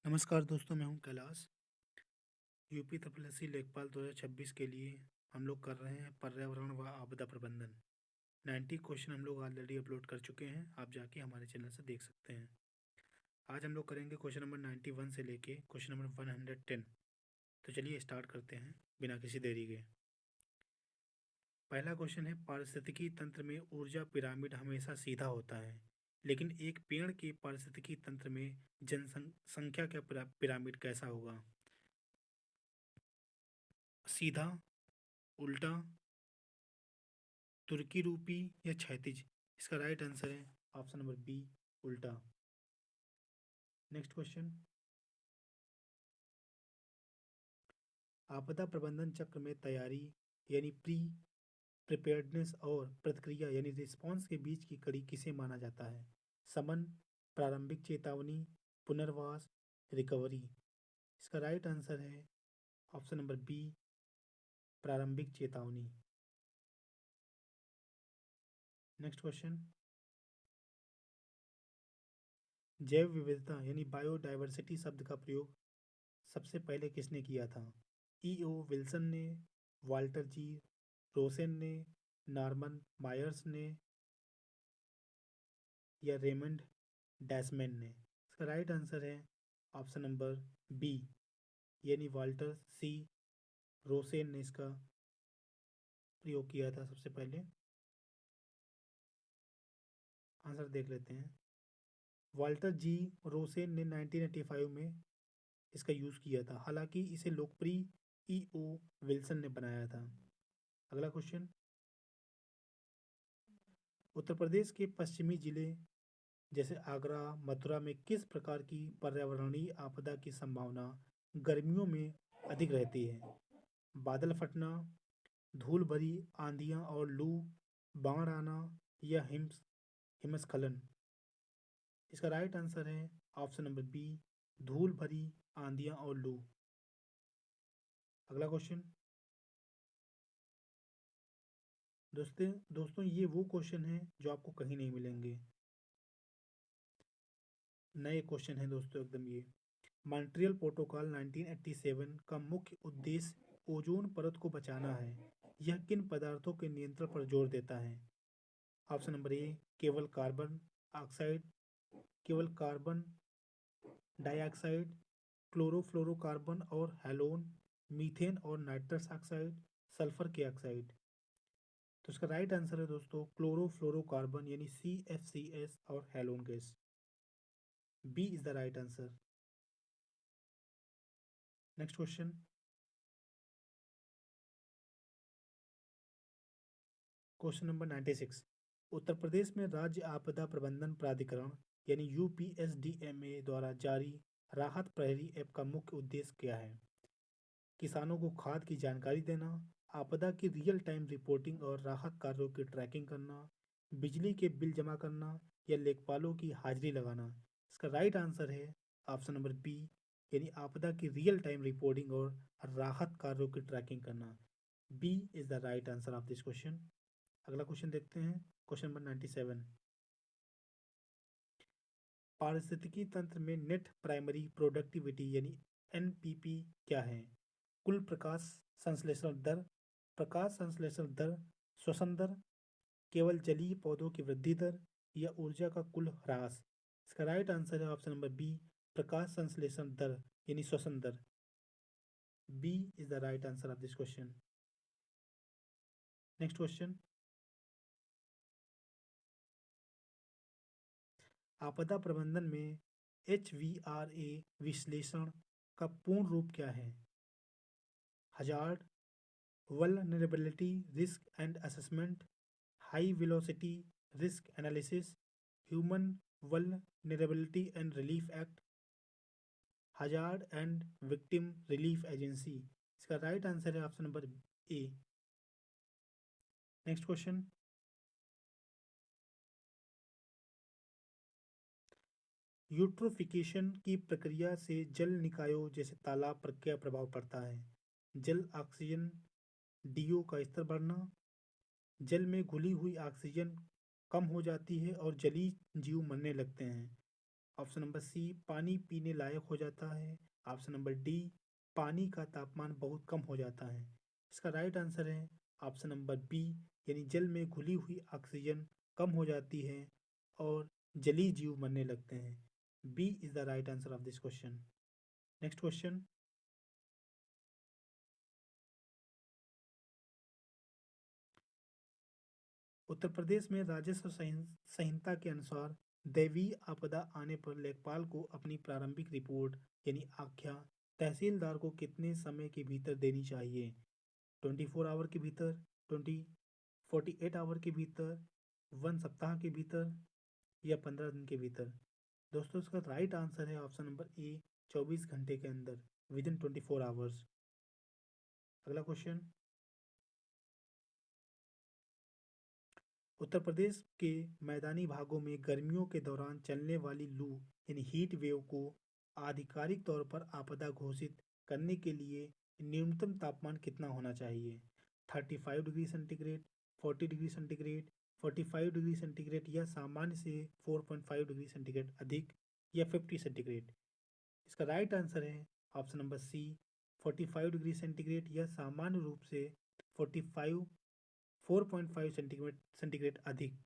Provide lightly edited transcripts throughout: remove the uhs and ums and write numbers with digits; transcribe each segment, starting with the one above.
नमस्कार दोस्तों, मैं हूं कैलाश। यूपी तपस्वी लेखपाल 2026 के लिए हम लोग कर रहे हैं पर्यावरण व आपदा प्रबंधन। 90 क्वेश्चन हम लोग ऑलरेडी अपलोड कर चुके हैं, आप जाके हमारे चैनल से देख सकते हैं। आज हम लोग करेंगे क्वेश्चन नंबर 91 से लेके क्वेश्चन नंबर 110। तो चलिए स्टार्ट करते हैं बिना किसी देरी के। पहला क्वेश्चन है, पारिस्थितिकी तंत्र में ऊर्जा पिरामिड हमेशा सीधा होता है, लेकिन एक पेड़ के पारिस्थितिकी तंत्र में जनसंख्या का पिरामिड कैसा होगा? सीधा, उल्टा, तुर्की रूपी या क्षैतिज? इसका राइट आंसर है ऑप्शन नंबर बी, उल्टा। नेक्स्ट क्वेश्चन, आपदा प्रबंधन चक्र में तैयारी यानी प्री प्रिपेयर्डनेस और प्रतिक्रिया यानी रिस्पॉन्स के बीच की कड़ी किसे माना जाता है? समन, प्रारंभिक चेतावनी, पुनर्वास, रिकवरी? इसका राइट आंसर है ऑप्शन नंबर बी, प्रारंभिक चेतावनी। नेक्स्ट क्वेश्चन, जैव विविधता यानी बायोडाइवर्सिटी शब्द का प्रयोग सबसे पहले किसने किया था? ई.ओ. विल्सन ने, वाल्टर जी रोसेन ने, नॉर्मन मायर्स ने या रेमंड डैसमैन ने? इसका राइट आंसर है ऑप्शन नंबर बी, यानी वाल्टर सी रोसेन ने इसका प्रयोग किया था सबसे पहले। आंसर देख लेते हैं। वाल्टर जी रोसेन ने 1985 में इसका यूज़ किया था, हालांकि इसे लोकप्रिय ई.ओ. विल्सन ने बनाया था। अगला क्वेश्चन, उत्तर प्रदेश के पश्चिमी जिले जैसे आगरा, मथुरा में किस प्रकार की पर्यावरणीय आपदा की संभावना गर्मियों में अधिक रहती है? बादल फटना, धूल भरी आंधियां और लू, बाढ़ आना या हिमस्खलन? इसका राइट आंसर है ऑप्शन नंबर बी, धूल भरी आंधियां और लू। अगला क्वेश्चन, दोस्तों ये वो क्वेश्चन है जो आपको कहीं नहीं मिलेंगे, नए क्वेश्चन हैं दोस्तों एकदम ये। मॉन्ट्रियल प्रोटोकॉल 1987 का मुख्य उद्देश्य ओजोन परत को बचाना है। यह किन पदार्थों के नियंत्रण पर जोर देता है? ऑप्शन नंबर ए, केवल कार्बन ऑक्साइड, केवल कार्बन डाइऑक्साइड, क्लोरोफ्लोरोकार्बन और हैलोन, मीथेन और नाइट्रस ऑक्साइड, सल्फर के ऑक्साइड? तो इसका राइट आंसर है दोस्तों क्लोरोफ्लोरोकार्बन यानी CFCS और halon gas. B is the right answer. Next question, question number 96, Uttar Pradesh में राज्य आपदा प्रबंधन प्राधिकरण यानी UPSDMA द्वारा जारी राहत प्रहरी ऐप का मुख्य उद्देश्य क्या है? किसानों को खाद की जानकारी देना, आपदा की रियल टाइम रिपोर्टिंग और राहत कार्यों की ट्रैकिंग करना, बिजली के बिल जमा करना या लेखपालों की हाजिरी लगाना? इसका राइट आंसर है ऑप्शन नंबर बी, यानी आपदा की रियल टाइम रिपोर्टिंग और राहत कार्यों की ट्रैकिंग करना। B is the right answer of this question. अगला क्वेश्चन देखते हैं, क्वेश्चन नंबर 97, पारिस्थितिकी तंत्र में नेट प्राइमरी प्रोडक्टिविटी यानी NPP क्या है? कुल प्रकाश संश्लेषण दर, प्रकाश संश्लेषण दर, श्वसन दर, केवल जलीय पौधों की वृद्धि दर या ऊर्जा का कुल ह्रास? इसका राइट आंसर है ऑप्शन नंबर बी, प्रकाश संश्लेषण दर यानी श्वसन दर। B is the right answer of this question. Next question, आपदा प्रबंधन में HVRA विश्लेषण का पूर्ण रूप क्या है? Hazard, vulnerability risk and assessment, high velocity risk analysis, human vulnerability and relief act, hazard and victim relief agency? इसका राइट आंसर है ऑप्शन नंबर ए। नेक्स्ट क्वेश्चन, यूट्रोफिकेशन की प्रक्रिया से जल निकायों जैसे तालाब पर क्या प्रभाव पड़ता है? जल ऑक्सीजन DO का स्तर बढ़ना, जल में घुली हुई ऑक्सीजन कम हो जाती है और जलीय जीव मरने लगते हैं, ऑप्शन नंबर सी, पानी पीने लायक हो जाता है। ऑप्शन नंबर डी, पानी का तापमान बहुत कम हो जाता है। इसका राइट आंसर है ऑप्शन नंबर बी, यानी जल में घुली हुई ऑक्सीजन कम हो जाती है और जलीय जीव मरने लगते हैं। B is the right answer of this question. Next question. Uttar Pradesh में राजस्व संहिता के अनुसार दैवीय आपदा आने पर लेखपाल को अपनी प्रारंभिक रिपोर्ट यानी आख्या तहसीलदार को कितने समय के भीतर देनी चाहिए? 24 आवर के भीतर, 48 आवर के भीतर, 1 सप्ताह के भीतर या 15 दिन के भीतर? दोस्तों इसका राइट आंसर है ऑप्शन नंबर ए, 24 घंटे के अंदर, विद इन 24 आवर्स। अगला क्वेश्चन। उत्तर प्रदेश के मैदानी भागों में गर्मियों के दौरान चलने वाली लू यानी हीट वेव को आधिकारिक तौर पर आपदा घोषित करने के लिए न्यूनतम तापमान कितना होना चाहिए? 35 degree centigrade, 40 degree centigrade, 45 degree centigrade या सामान्य से 4.5 डिग्री सेंटीग्रेड अधिक या 50 सेंटीग्रेड? इसका राइट आंसर है option number C, 45 degree centigrade या सामान्य रूप से 4.5 सेंटीग्रेड अधिक।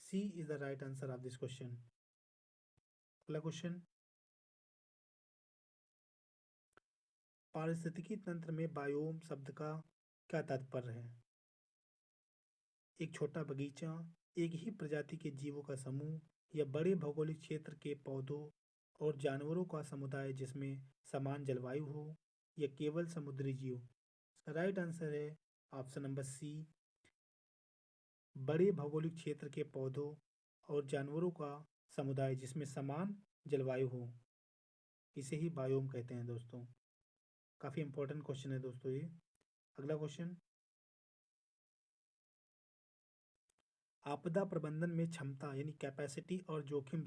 C is the right answer of this question. अगला क्वेश्चन। पारिस्थितिकी तंत्र में बायोम शब्द का क्या तात्पर्य है? एक छोटा बगीचा, एक ही प्रजाति के जीवों का समूह या बड़े भौगोलिक क्षेत्र के पौधों और जानवरों का समुदाय जिसमें समान जलवायु हो या केवल समुद्री जीव? इसका राइट आंसर है ऑप्शन नंबर सी, बड़े भौगोलिक क्षेत्र के पौधों और जानवरों का समुदाय जिसमें समान जलवायु हो, इसे ही बायोम कहते हैं दोस्तों। काफ़ी इंपॉर्टेंट क्वेश्चन है दोस्तों ये। अगला क्वेश्चन। आपदा प्रबंधन में क्षमता यानी कैपेसिटी और जोखिम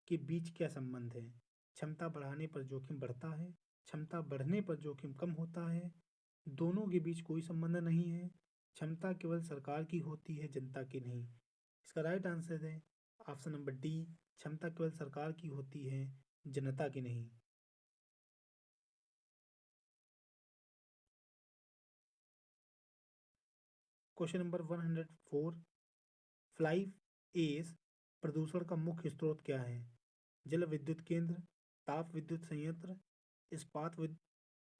के बीच क्या संबंध है? क्षमता बढ़ाने पर जोखिम बढ़ता है, क्षमता बढ़ने पर जोखिम कम होता है, दोनों के बीच कोई संबंध नहीं है, क्षमता केवल सरकार की होती है, जनता की नहीं? इसका राइट आंसर है ऑप्शन नंबर डी, क्षमता केवल सरकार की होती है, जनता की नहीं। क्वेश्चन नंबर 104, फ्लाई एश प्रदूषण का मुख्य स्रोत क्या है? जल विद्युत केंद्र, ताप विद्युत संयंत्र, इस्पात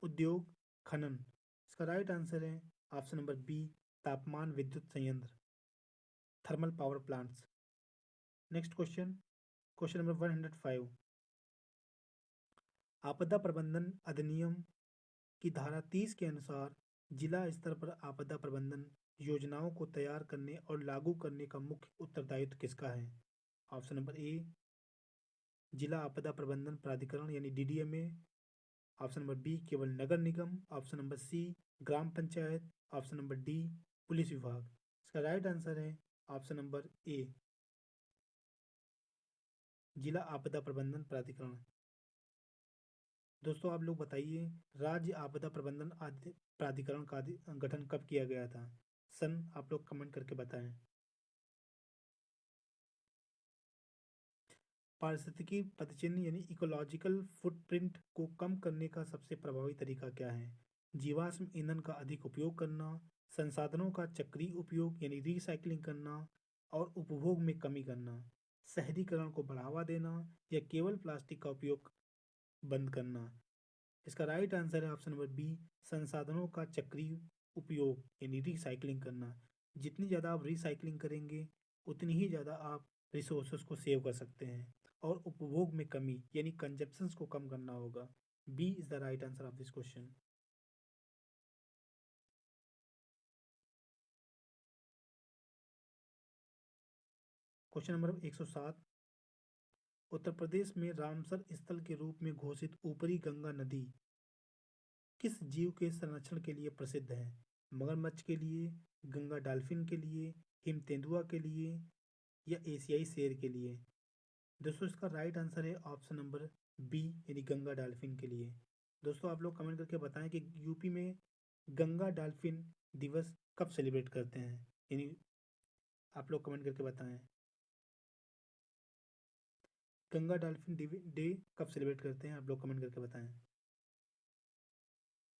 उद्योग, खनन? इसका राइट आंसर है ऑप्शन नंबर बी, तापमान विद्युत संयंत्र, thermal power plants. Next question. Question number 105, आपदा प्रबंधन अधिनियम की धारा 30 के अनुसार जिला स्तर पर आपदा प्रबंधन योजनाओं को तैयार करने और लागू करने का मुख्य उत्तरदायित्व किसका है? ऑप्शन नंबर ए, जिला आपदा प्रबंधन प्राधिकरण यानी डीडीएमए। ऑप्शन नंबर बी, केवल नगर निगम। ऑप्शन नंबर सी, ग्राम panchayat. Option number D, police विभाग। इसका राइट आंसर है ऑप्शन नंबर ए, जिला आपदा प्रबंधन प्राधिकरण। दोस्तों आप लोग बताइए, राज्य आपदा प्रबंधन प्राधिकरण का गठन कब किया गया था? सन आप लोग कमेंट करके बताएं। पारिस्थितिकी पदचिह्न यानी इकोलॉजिकल फुटप्रिंट को कम करने का सबसे प्रभावी तरीका क्या है? जीवाश्म ईंधन का अधिक उपयोग करना, संसाधनों का चक्रीय उपयोग यानी रिसाइकलिंग करना और उपभोग में कमी करना, शहरीकरण को बढ़ावा देना या केवल प्लास्टिक का उपयोग बंद करना? इसका राइट आंसर है ऑप्शन नंबर बी, संसाधनों का चक्रीय उपयोग यानी रिसाइकलिंग करना। जितनी ज़्यादा आप रिसाइकलिंग करेंगे उतनी ही ज़्यादा आप रिसोर्सेज को सेव कर सकते हैं और उपभोग में कमी यानी कंजप्शंस को कम करना होगा। B is the right answer of this question. Question number 107, Uttar Pradesh में रामसर स्थल के रूप में घोषित ऊपरी गंगा नदी किस जीव के संरक्षण के लिए प्रसिद्ध है? मगरमच्छ के लिए, गंगा डॉल्फिन के लिए, हिम तेंदुआ के लिए या एशियाई शेर के लिए? दोस्तों इसका राइट आंसर है ऑप्शन नंबर बी, यानी गंगा डॉल्फिन के लिए। दोस्तों आप लोग कमेंट करके बताएं कि यूपी में गंगा डॉल्फिन दिवस कब सेलिब्रेट करते हैं, यानी आप लोग कमेंट करके बताएं। गंगा डॉल्फिन डे कब सेलिब्रेट करते हैं? आप लोग कमेंट करके बताएं।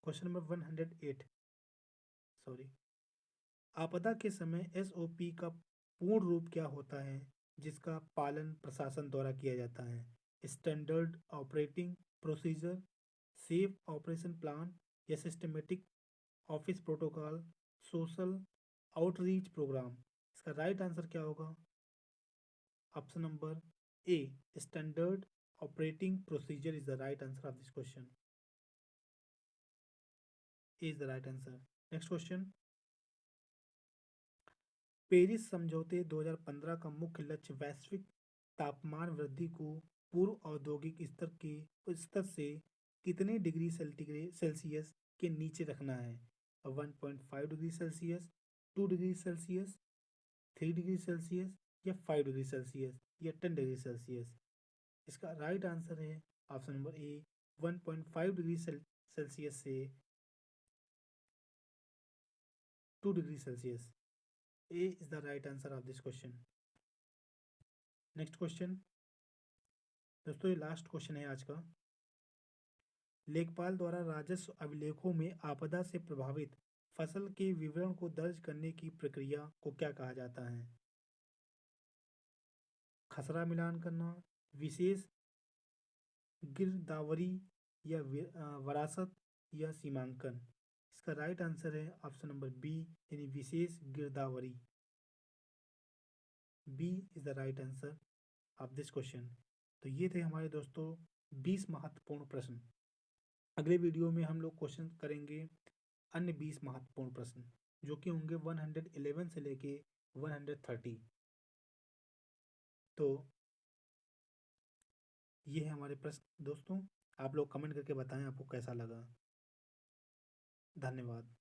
Question number 108, sorry. आपदा के समय एसओपी का पूर्ण रूप क्या होता है जिसका पालन प्रशासन द्वारा किया जाता है? Standard operating procedure, safe operation plan या systematic office protocol, social outreach program? इसका राइट आंसर क्या होगा? Option number A, standard operating procedure is the right answer of this question. A is the right answer. Next question. Paris समझौते 2015 का मुख्य लक्ष्य वैश्विक तापमान वृद्धि को पूर्व औद्योगिक स्तर से कितने डिग्री सेल्सियस के नीचे रखना है? 1.5 degree Celsius, 2 degree Celsius, 3 degree Celsius या 5 डिग्री सेल्सियस या 10 डिग्री सेल्सियस? इसका राइट आंसर है ऑप्शन नंबर ए, 1.5 डिग्री सेल्सियस से 2 degree Celsius. A is the right answer of this question. Next question दोस्तों, ये लास्ट क्वेश्चन है आज का। लेखपाल द्वारा राजस्व अभिलेखों में आपदा से प्रभावित फसल के विवरण को दर्ज करने की प्रक्रिया को क्या कहा जाता है? खसरा मिलान करना, विशेष गिरदावरी या वरासत या सीमांकन? इसका राइट आंसर है ऑप्शन नंबर बी, यानी विशेष गिरदावरी। B is the right answer of this question. तो ये थे हमारे दोस्तों 20 महत्वपूर्ण प्रश्न। अगले वीडियो में हम लोग क्वेश्चन करेंगे अन्य 20 महत्वपूर्ण प्रश्न, जो कि होंगे 111 से लेके 130। तो ये है हमारे प्रश्न दोस्तों। आप लोग कमेंट करके बताएं आपको कैसा लगा। धन्यवाद।